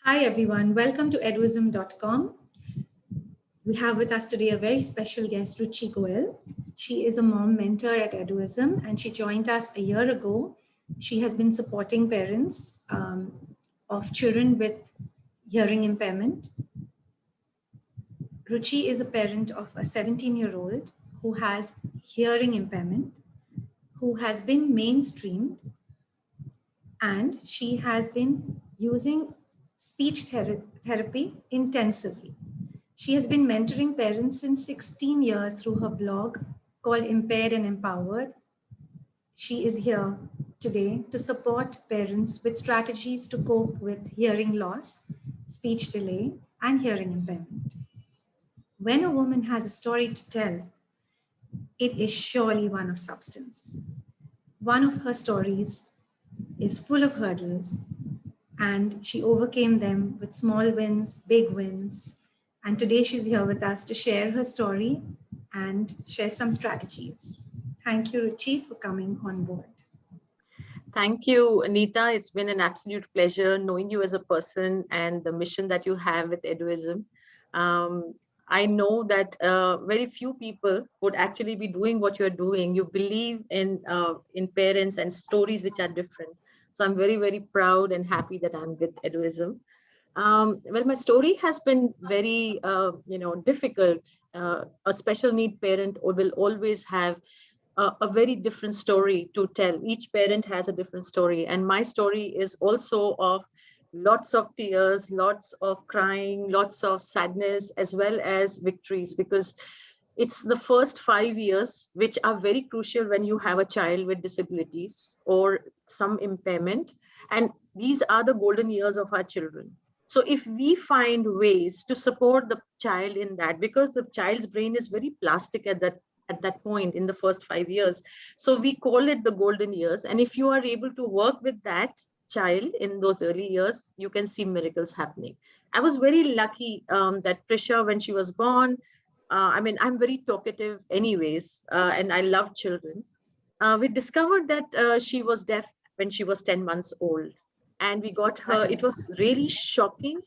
Hi everyone, welcome to edwism.com. We have with us today a very special guest, Ruchi Goel. She is a mom mentor at Edwism and she joined us a year ago. She has been supporting parents of children with hearing impairment. Ruchi is a parent of a 17-year-old who has hearing impairment, who has been mainstreamed, and she has been using speech therapy intensively. She has been mentoring parents since 16 years through her blog called Impaired and Empowered. She is here today to support parents with strategies to cope with hearing loss, speech delay, and hearing impairment. When a woman has a story to tell, it is surely one of substance. One of her stories is full of hurdles, and she overcame them with small wins, big wins. And today she's here with us to share her story and share some strategies. Thank you, Ruchi, for coming on board. Thank you, Anita. It's been an absolute pleasure knowing you as a person and the mission that you have with Edwism. I know that very few people would actually be doing what you're doing. You believe in parents and stories which are different. So I'm very, very proud and happy that I'm with Edwism. Well, my story has been very, difficult. A special need parent will always have a very different story to tell. Each parent has a different story. And my story is also of lots of tears, lots of crying, lots of sadness, as well as victories, because it's the first 5 years which are very crucial when you have a child with disabilities or some impairment. And these are the golden years of our children. So if we find ways to support the child in that, because the child's brain is very plastic at that point in the first 5 years. So we call it the golden years. And if you are able to work with that child in those early years, you can see miracles happening. I was very lucky that Prisha, when she was born, I'm very talkative anyways, and I love children. We discovered that she was deaf when she was 10 months old. And we got her, it was really shocking.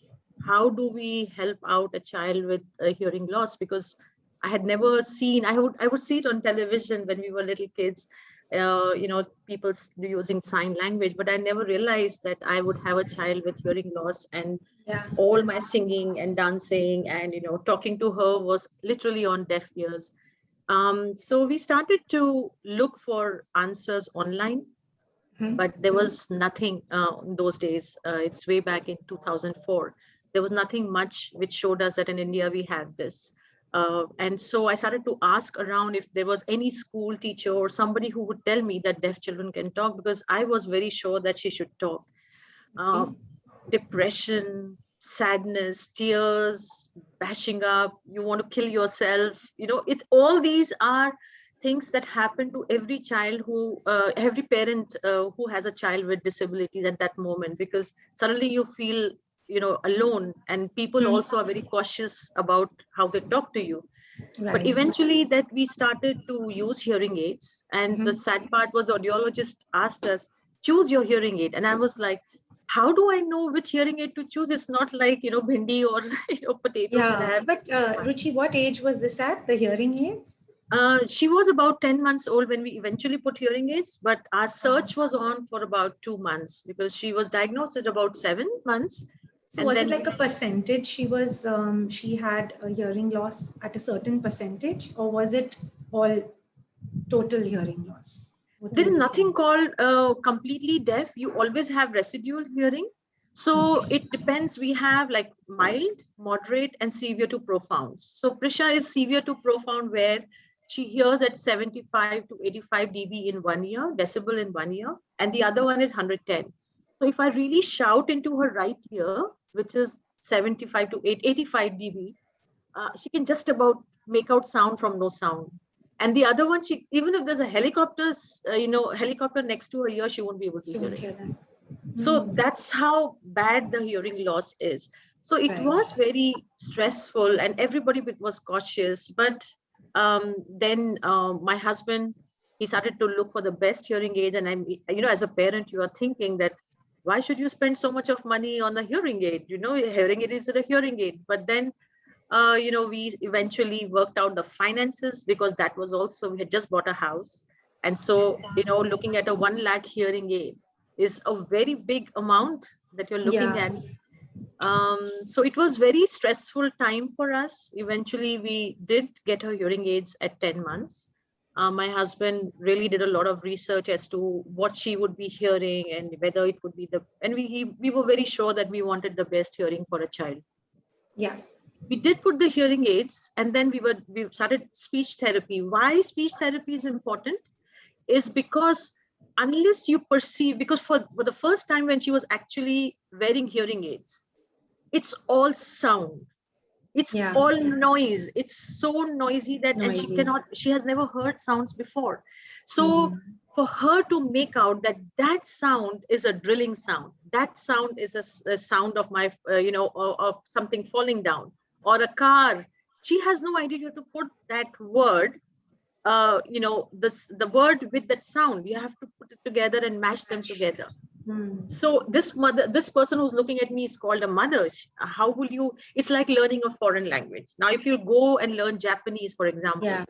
How do we help out a child with a hearing loss? Because I had never seen, I would see it on television when we were little kids, people using sign language, but I never realized that I would have a child with hearing loss. And Yeah. all my singing and dancing and talking to her was literally on deaf ears. So we started to look for answers online, but there was nothing in those days. It's way back in 2004. There was nothing much which showed us that in India we had this. And so I started to ask around if there was any school teacher or somebody who would tell me that deaf children can talk, because I was very sure that she should talk. Depression, sadness, tears, bashing up, you want to kill yourself. All these are things that happen to every child every parent who has a child with disabilities at that moment, because suddenly you feel, alone, and people also are very cautious about how they talk to you. But Right. eventually that we started to use hearing aids. And the sad part was the audiologist asked us, choose your hearing aid. And I was like, how do I know which hearing aid to choose? It's not like, bhindi or, potatoes that I Yeah. have. But Ruchi, what age was this at, the hearing aids? She was about 10 months old when we eventually put hearing aids, but our search was on for about 2 months because she was diagnosed at about 7 months. So And was it then like a percentage she had a hearing loss at a certain percentage, or was it all total hearing loss? What there was is the nothing thing? called completely deaf. You always have residual hearing. So it depends. We have like mild, moderate, and severe to profound. So Prisha is severe to profound, where she hears at 75 to 85 dB in 1 year, decibel in 1 year, and the other one is 110. So if I really shout into her right ear, which is 75 to 85 dB, she can just about make out sound from no sound. And the other one, she, even if there's a helicopter next to her ear, she won't be able to She hear won't it. hear that. So that's how bad the hearing loss is. So it Right. was very stressful, and everybody was cautious. But then my husband, he started to look for the best hearing aid. And as a parent, you are thinking that why should you spend so much of money on a hearing aid? A hearing aid is a hearing aid. But then, we eventually worked out the finances, because that was also, we had just bought a house. And so, looking at a 1 lakh hearing aid is a very big amount that you're looking Yeah. at. So it was very stressful time for us. Eventually, we did get her hearing aids at 10 months. My husband really did a lot of research as to what she would be hearing and whether it would be and we were very sure that we wanted the best hearing for a child. Yeah. We did put the hearing aids, and then we started speech therapy. Why speech therapy is important is because unless you perceive, because for the first time when she was actually wearing hearing aids, it's all sound, it's Yeah. all noise, it's so noisy that, and Noisy. she has never heard sounds before. So for her to make out that sound is a drilling sound, that sound is a sound of my of something falling down, or a car, she has no idea to put that word, the word with that sound, you have to put it together and match them together. So this person who's looking at me is called a mother. How will you, it's like learning a foreign language. Now, if you go and learn Japanese, for example, Yeah.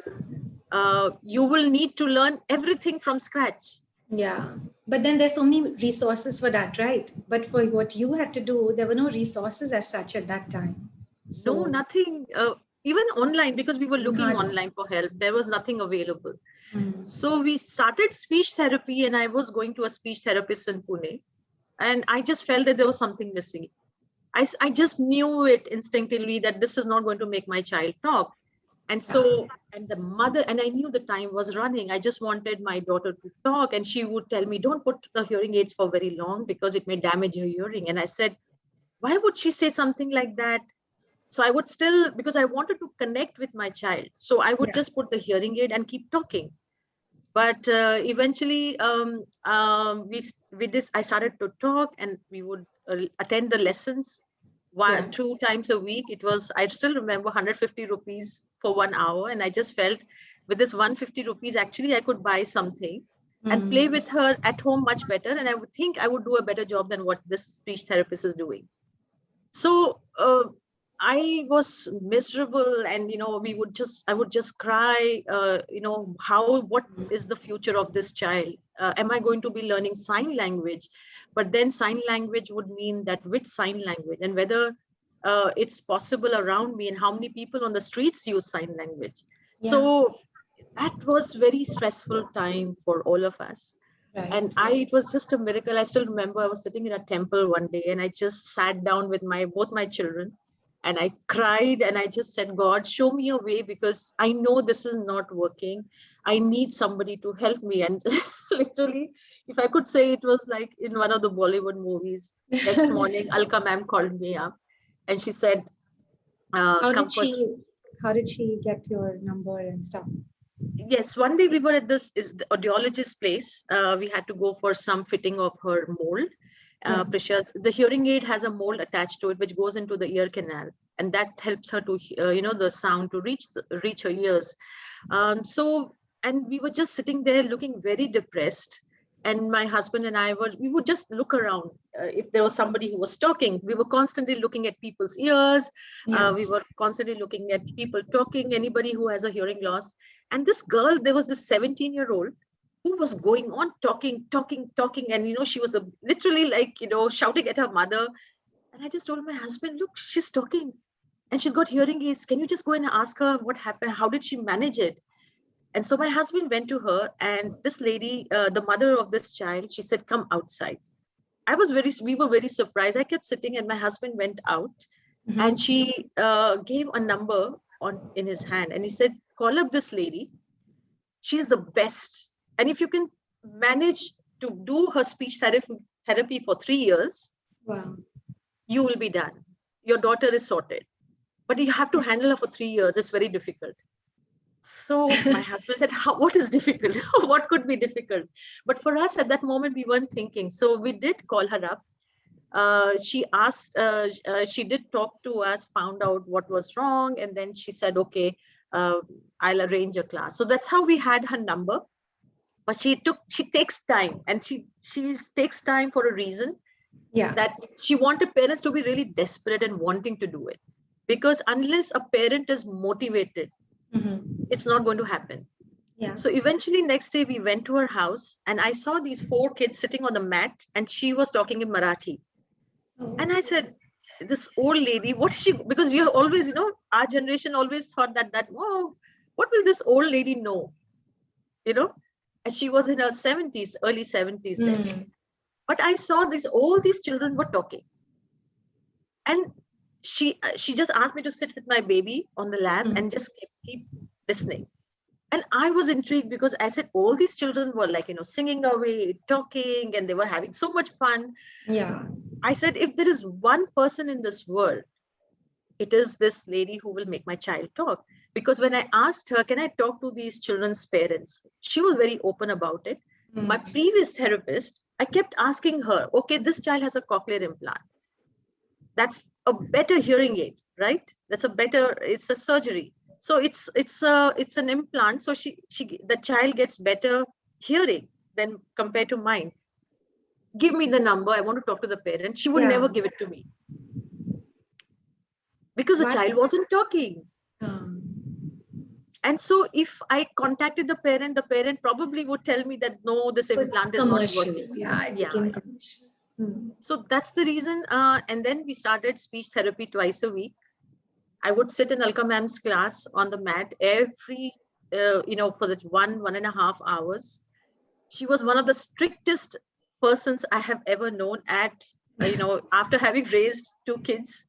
You will need to learn everything from scratch. Yeah. But then there's so many resources for that, right? But for what you had to do, there were no resources as such at that time. No, So nothing, even online, because we were looking hard. online for help, there was nothing available. Mm. So we started speech therapy, and I was going to a speech therapist in Pune, and I just felt that there was something missing. I just knew it instinctively that this is not going to make my child talk. And so, and the mother, and I knew the time was running. I just wanted my daughter to talk, and she would tell me, don't put the hearing aids for very long because it may damage her hearing. And I said, why would she say something like that? So I would still, because I wanted to connect with my child. So I would just put the hearing aid and keep talking. But eventually, I started to talk, and we would attend the lessons 2 times a week. It was, I still remember, 150 rupees for 1 hour. And I just felt with this 150 rupees, actually, I could buy something and play with her at home much better. And I would think I would do a better job than what this speech therapist is doing. So I was miserable, and I would just cry. What is the future of this child? Am I going to be learning sign language? But then sign language would mean that which sign language, and whether it's possible around me, and how many people on the streets use sign language. Yeah. So that was very stressful time for all of us. Right. And it was just a miracle. I still remember I was sitting in a temple one day, and I just sat down with both my children, and I cried, and I just said, God, show me a way, because I know this is not working. I need somebody to help me. And literally, if I could say, it was like in one of the Bollywood movies. Next morning, Alka ma'am called me up, and she said, How come did first. how did she get your number and stuff? Yes, one day we were at the audiologist's place. We had to go for some fitting of her mold. Precious, the hearing aid has a mold attached to it, which goes into the ear canal, and that helps her to, the sound to reach her ears. And we were just sitting there looking very depressed. And my husband and we would just look around. If there was somebody who was talking, we were constantly looking at people's ears. We were constantly looking at people talking, anybody who has a hearing loss. And this girl, there was this 17-year-old who was going on talking. And, she was literally like, shouting at her mother. And I just told my husband, look, she's talking and she's got hearing aids. Can you just go and ask her what happened? How did she manage it? And so my husband went to her, and this lady, the mother of this child, she said, come outside. We were very surprised. I kept sitting, and my husband went out, and she gave a number in his hand, and he said, call up this lady. She's the best. And if you can manage to do her speech therapy for 3 years, Wow. you will be done. Your daughter is sorted. But you have to handle her for 3 years. It's very difficult. So my husband said, what is difficult? What could be difficult? But for us at that moment, we weren't thinking. So we did call her up. She asked, she did talk to us, found out what was wrong. And then she said, okay, I'll arrange a class. So that's how we had her number. But she takes time, and she takes time for a reason. Yeah. that she wanted parents to be really desperate and wanting to do it. Because unless a parent is motivated, it's not going to happen. Yeah. So eventually next day we went to her house and I saw these 4 kids sitting on the mat and she was talking in Marathi. And I said, this old lady, what is she? Because we are always, our generation always thought that, whoa, what will this old lady know? And she was in her 70s, early 70s then. But I saw all these children were talking. And she just asked me to sit with my baby on the lap and just keep listening. And I was intrigued because I said, all these children were like, singing away, talking, and they were having so much fun. Yeah. I said, if there is one person in this world, it is this lady who will make my child talk. Because when I asked her, can I talk to these children's parents? She was very open about it. My previous therapist, I kept asking her, okay, this child has a cochlear implant. That's a better hearing aid, right? It's a surgery. So it's an implant. So the child gets better hearing than compared to mine. Give me the number. I want to talk to the parent. She would never give it to me. Because the child wasn't talking. And so if I contacted the parent probably would tell me that, no, this implant is not working. Yeah, it became commercial. So that's the reason. And then we started speech therapy twice a week. I would sit in Alka ma'am's class on the mat every, for that 1.5 hours. She was one of the strictest persons I have ever known after having raised 2 kids.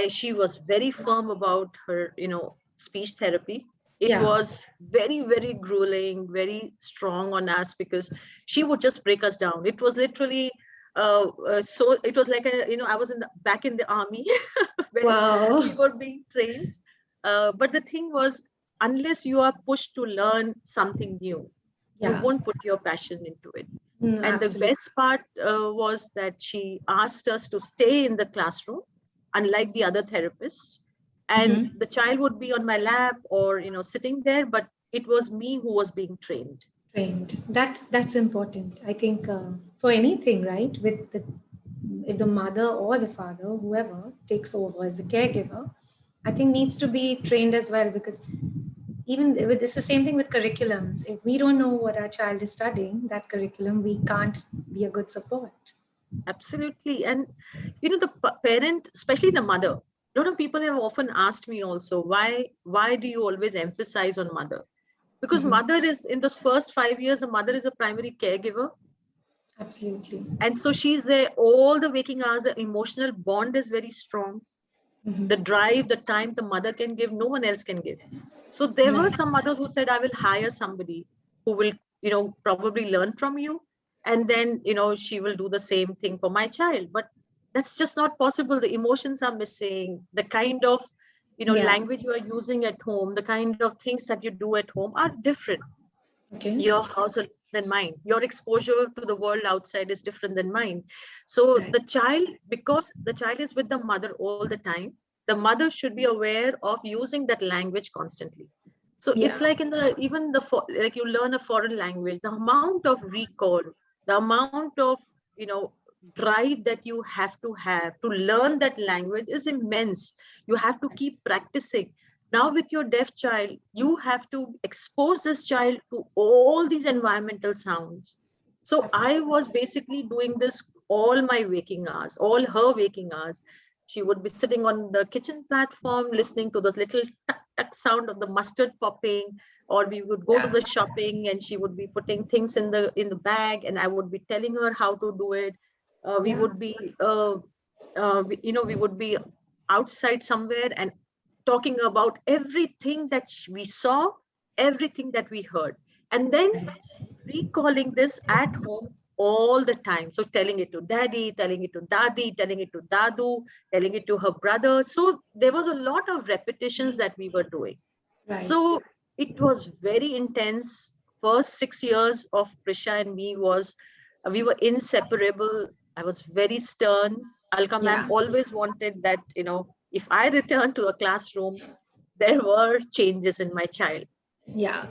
She was very firm about her, speech therapy. It was very, very grueling, very strong on us because she would just break us down. It was literally, so it was like, I was back in the army where we were being trained. But the thing was, unless you are pushed to learn something new, you won't put your passion into it. And the best part was that she asked us to stay in the classroom, unlike the other therapists. And the child would be on my lap or, sitting there, but it was me who was being trained. That's important. I think for anything, right? If the mother or the father, whoever takes over as the caregiver, I think needs to be trained as well, because it's the same thing with curriculums. If we don't know what our child is studying, that curriculum, we can't be a good support. Absolutely. And, the parent, especially the mother, a lot of people have often asked me also, why do you always emphasize on mother? Because mother is, in those first 5 years, the mother is a primary caregiver. Absolutely. And so she's there all the waking hours. The emotional bond is very strong. The drive, the time the mother can give, no one else can give. So there were some mothers who said, I will hire somebody who will, probably learn from you. And then, she will do the same thing for my child. But that's just not possible. The emotions are missing. The kind of, language you are using at home, the kind of things that you do at home are different. Okay. Your house than mine. Your exposure to the world outside is different than mine. So the child, because the child is with the mother all the time, the mother should be aware of using that language constantly. So it's like like you learn a foreign language, the amount of recall, the amount of, drive that you have to learn that language is immense. You have to keep practicing. Now with your deaf child, you have to expose this child to all these environmental sounds. So I was basically doing this all my waking hours, all her waking hours. She would be sitting on the kitchen platform, listening to this little tuck, tuck sound of the mustard popping, or we would go to the shopping and she would be putting things in the bag and I would be telling her how to do it. We would be, we would be outside somewhere and talking about everything that we saw, everything that we heard, and then recalling this at home all the time. So telling it to daddy, telling it to dadi, telling it to dadu, telling it to her brother. So there was a lot of repetitions that we were doing. So it was very intense. First 6 years of Prisha and me we were inseparable. I was very stern. Alka ma'am always wanted that, if I returned to a classroom, there were changes in my child. Yeah.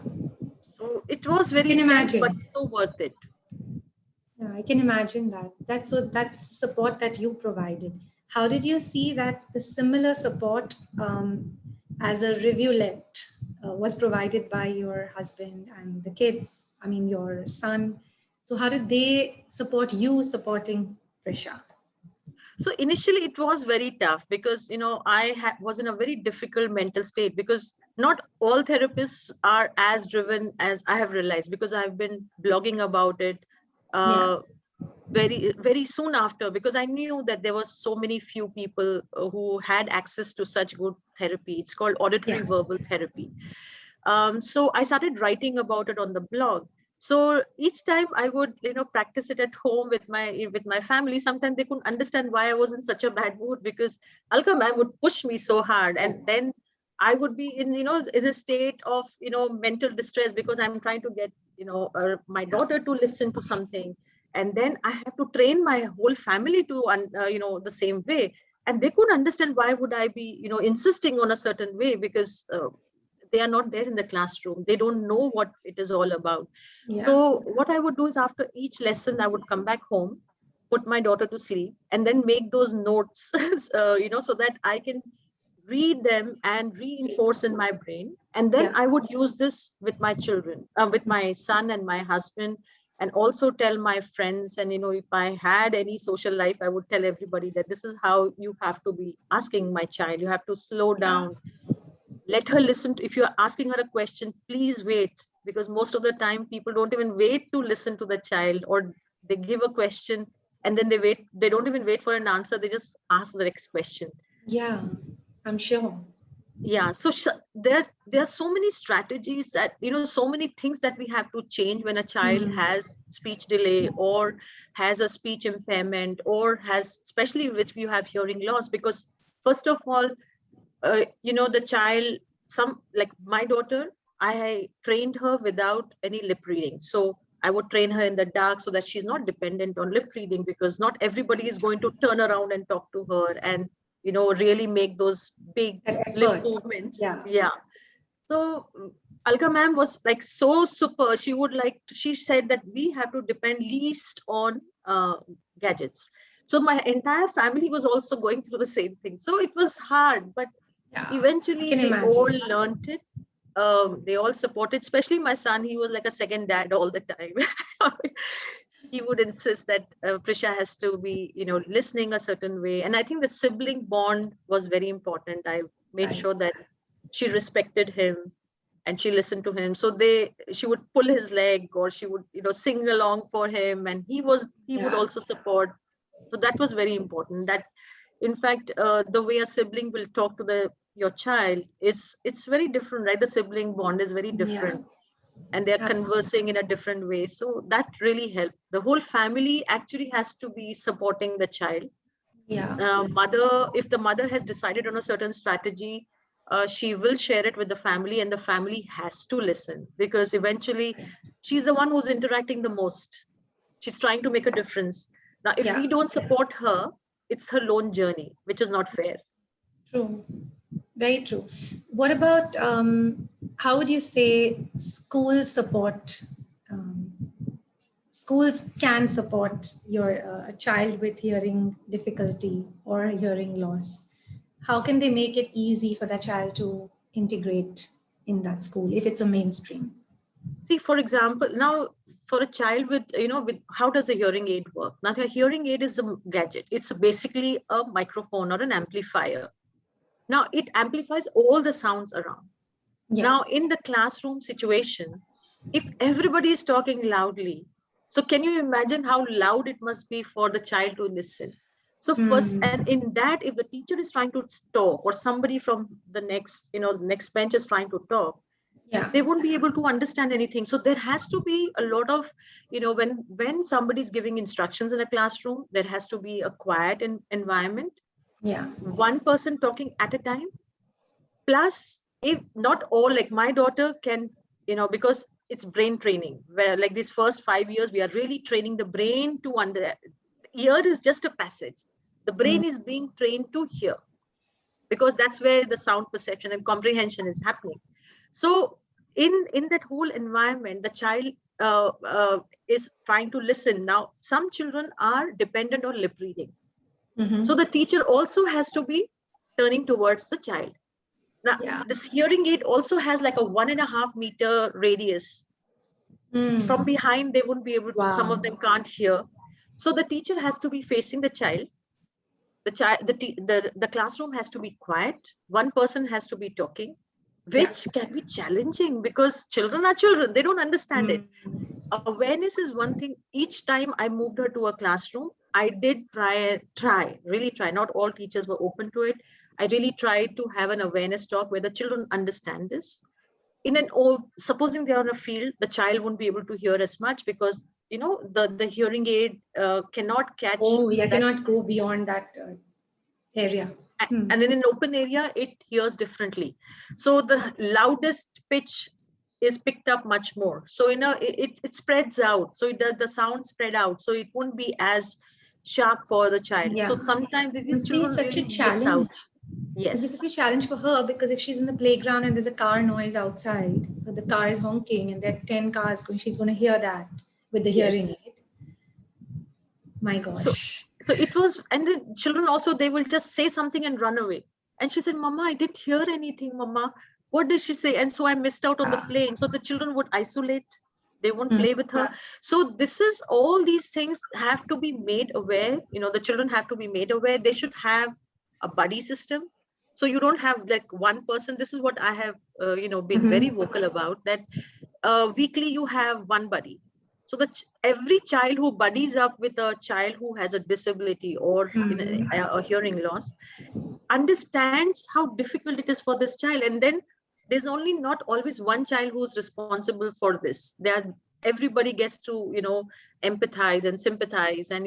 So it was very intense, but so worth it. Yeah, I can imagine that. That's support that you provided. How did you see that the similar support as a rivulet was provided by your husband and the kids? I mean, your son. So how did they support you supporting Prisha? So initially it was very tough because, was in a very difficult mental state, because not all therapists are as driven as I have realized, because I've been blogging about it Yeah, uh, very, very soon after, because I knew that there was so many few people who had access to such good therapy. It's called auditory yeah, verbal therapy. So I started writing about it on the blog. So each time I would, practice it at home with my family. Sometimes they couldn't understand why I was in such a bad mood, because Alka ma'am would push me so hard, and then I would be in a state of mental distress, because I'm trying to get my daughter to listen to something, and then I have to train my whole family to the same way, and they couldn't understand why would I be insisting on a certain way, because they are not there in the classroom. They don't know what it is all about. yeah, So what I would do is, after each lesson, I would come back home, put my daughter to sleep, and then make those notes, so that I can read them and reinforce in my brain. And then yeah, I would use this with my children, with my son and my husband, and also tell my friends. And if I had any social life, I would tell everybody that this is how you have to be asking my child. You have to slow yeah, down, let her listen if you're asking her a question, please wait, because most of the time people don't even wait to listen to the child, or they give a question and then they don't even wait for an answer, they just ask the next question. yeah. I'm sure. Yeah, so there are so many strategies, that so many things that we have to change when a child Hmm. has speech delay, or has a speech impairment, or has, especially if you have hearing loss. Because first of all, the child, some, like my daughter, I trained her without any lip reading. So I would train her in the dark, so that she's not dependent on lip reading, because not everybody is going to turn around and talk to her and really make those big That lip effort. movements. Yeah. Yeah. So Alka ma'am was like so super. She said that we have to depend least on gadgets. So my entire family was also going through the same thing. So it was hard, but Yeah. I eventually can they all imagine. learned it. They all supported, especially my son. He was like a second dad all the time. He would insist that Prisha has to be listening a certain way, and I think the sibling bond was very important. I made Right. sure that she respected him and she listened to him. So she would pull his leg, or she would sing along for him, and he would Yeah. also support. So that was very important. That, in fact, the way a sibling will talk to the your child, it's very different, right? The sibling bond is very Yeah. different, and they're Absolutely. conversing in a different way. So that really helped. The whole family actually has to be supporting the child. Yeah. Mother, if the mother has decided on a certain strategy, she will share it with the family, and the family has to listen, because eventually Right. she's the one who's interacting the most. She's trying to make a difference. Now, if Yeah. we don't support her, it's her lone journey, which is not fair. True. Very true. What about how would you say school support? Um, Schools can support your child with hearing difficulty or hearing loss. How can they make it easy for the child to integrate in that school if it's a mainstream? See, for example, now for a child with, how does a hearing aid work? Now, a hearing aid is a gadget. It's basically a microphone or an amplifier. Now, it amplifies all the sounds around. Yeah. Now, in the classroom situation, if everybody is talking loudly, so can you imagine how loud it must be for the child to listen? So first, Hmm. and in that, if the teacher is trying to talk, or somebody from the next bench is trying to talk, Yeah. they won't be able to understand anything. So there has to be a lot of, when somebody's giving instructions in a classroom, there has to be a quiet environment, Yeah. one person talking at a time. Plus, if not all, like my daughter can, because it's brain training, where like these first 5 years we are really training the brain to under. Ear is just a passage, the Mm. brain is being trained to hear, because that's where the sound perception and comprehension is happening. So in that whole environment, the child is trying to listen. Now, some children are dependent on lip reading. Mhm. So the teacher also has to be turning towards the child. Now, Yeah. this hearing aid also has like a 1.5 meter radius. Mm. From behind, they wouldn't be able to, some of Wow. them can't hear. So the teacher has to be facing the child. The classroom has to be quiet. One person has to be talking, which can be challenging because children are children. They don't understand it. Mm. Awareness is one thing. Each time I moved her to a classroom, I did really try. Not all teachers were open to it. I really tried to have an awareness talk where the children understand this. Supposing they're on a field, the child won't be able to hear as much because the hearing aid cannot catch Oh, yeah, that. cannot go beyond that area. And in an open area, it hears differently. So the loudest pitch is picked up much more. So it spreads out. So it does the sound spread out. So it won't be as sharp for the child. Yeah. So sometimes these Honestly, it's children such a really miss out. challenge. It'll be Yes. such a challenge for her because if she's in the playground and there's a car noise outside, or the car is honking and there are 10 cars going, she's going to hear that with the hearing Yes. aid. My So gosh. it was, and the children also, they will just say something and run away. And she said, Mama, I didn't hear anything, Mama. What did she say? And so I missed out on the playing. So the children would isolate. They won't play with her. So all these things have to be made aware. The children have to be made aware. They should have a buddy system. So you don't have like one person. This is what I have, been very vocal about, that weekly you have one buddy. So that every child who buddies up with a child who has a disability or a hearing loss understands how difficult it is for this child. And then there's only not always one child who's responsible for this. Everybody gets to empathize and sympathize and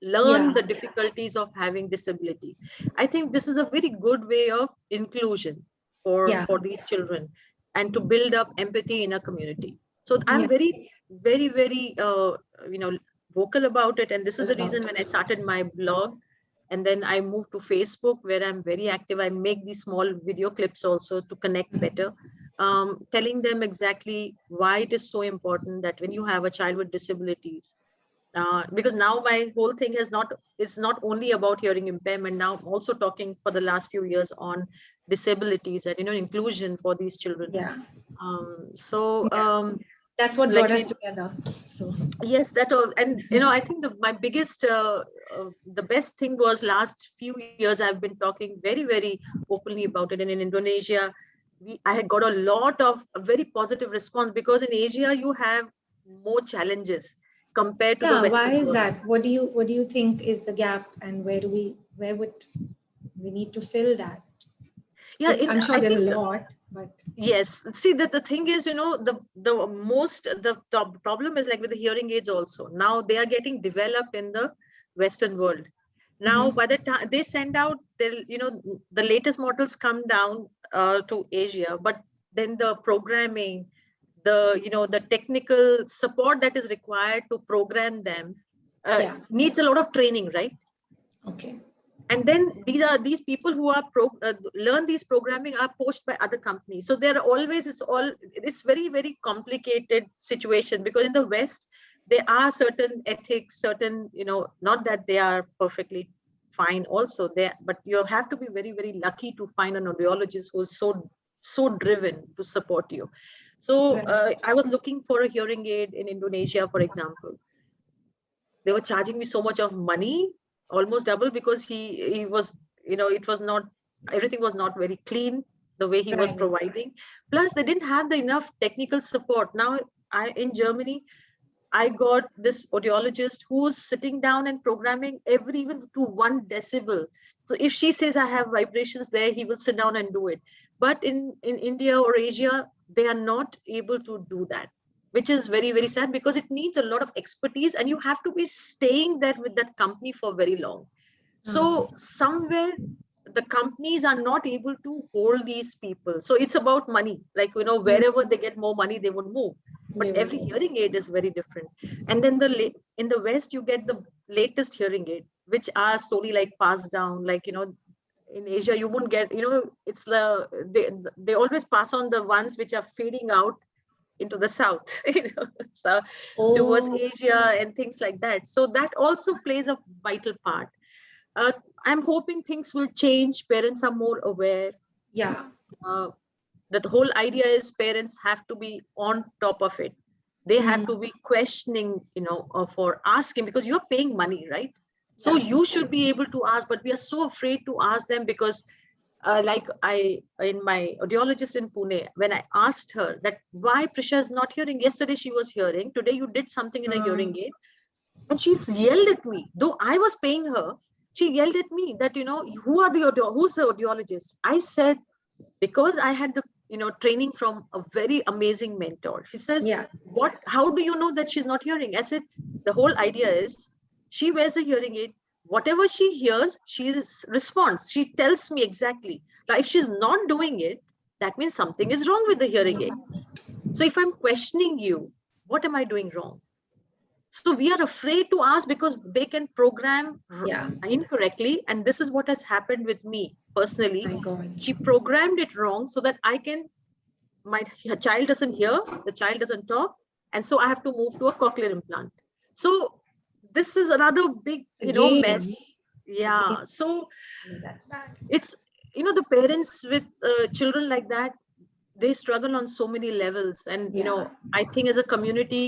learn the difficulties of having disability. I think this is a very good way of inclusion for these children and to build up empathy in a community. So I'm very, very, very vocal about it. And this is the reason when I started my blog, and then I moved to Facebook, where I'm very active. I make these small video clips also to connect better, telling them exactly why it is so important that when you have a child with disabilities, because now my whole thing it's not only about hearing impairment. Now I'm also talking for the last few years on disabilities and inclusion for these children. That's what brought us together. So yes, that all. And I think my biggest the best thing was last few years I've been talking very, very openly about it. And in Indonesia, I had got a lot of a very positive response, because in Asia you have more challenges compared to the Western why is world. that? What do you think is the gap, and where would we need to fill that? Yeah, I'm sure there's a lot, but yes. See, that the thing is, the problem is like with the hearing aids also. Now they are getting developed in the Western world. Now, by the time they send out, the latest models come down to Asia, but then the programming, the technical support that is required to program them needs a lot of training, right? Okay. And then these people who are learn these programming are poached by other companies. So there are always, it's very, very complicated situation, because in the West there are certain ethics, certain, not that they are perfectly fine also there, but you have to be very, very lucky to find an audiologist who is so driven to support you. So I was looking for a hearing aid in Indonesia, for example. They were charging me so much of money, almost double, because he was, it was not, everything was not very clean the way he was providing. Plus they didn't have the enough technical support. Now in Germany, I got this audiologist who's sitting down and programming even to 1 decibel. So if she says I have vibrations there, he will sit down and do it. But in India or Asia, they are not able to do that, which is very, very sad, because it needs a lot of expertise and you have to be staying there with that company for very long. So somewhere the companies are not able to hold these people. So it's about money, like, wherever they get more money, they would move. But every hearing aid is very different. And then in the West, you get the latest hearing aid, which are slowly like passed down, like, in Asia, you won't get, it's they always pass on the ones which are fading out into the south, so towards Asia and things like that. So that also plays a vital part. I'm hoping things will change. Parents are more aware. Yeah. That the whole idea is parents have to be on top of it. They have to be questioning, for asking, because you're paying money, right? So you should be able to ask, but we are so afraid to ask them because like in my audiologist in Pune, when I asked her that why Prisha is not hearing, yesterday she was hearing, today you did something in a hearing aid, and she's yelled at me, though I was paying her. She yelled at me that, who's the audiologist? I said, because I had the, training from a very amazing mentor. He says, how do you know that she's not hearing? I said, the whole idea is she wears a hearing aid. Whatever she hears, she responds. She tells me exactly. Now, if she's not doing it, that means something is wrong with the hearing aid. So if I'm questioning you, what am I doing wrong? So we are afraid to ask because they can program incorrectly. And this is what has happened with me personally. She programmed it wrong so that my child doesn't hear, the child doesn't talk. And so I have to move to a cochlear implant. So this is another big, mess. Yeah. So that's bad. it's, the parents with children like that, they struggle on so many levels. And, I think as a community,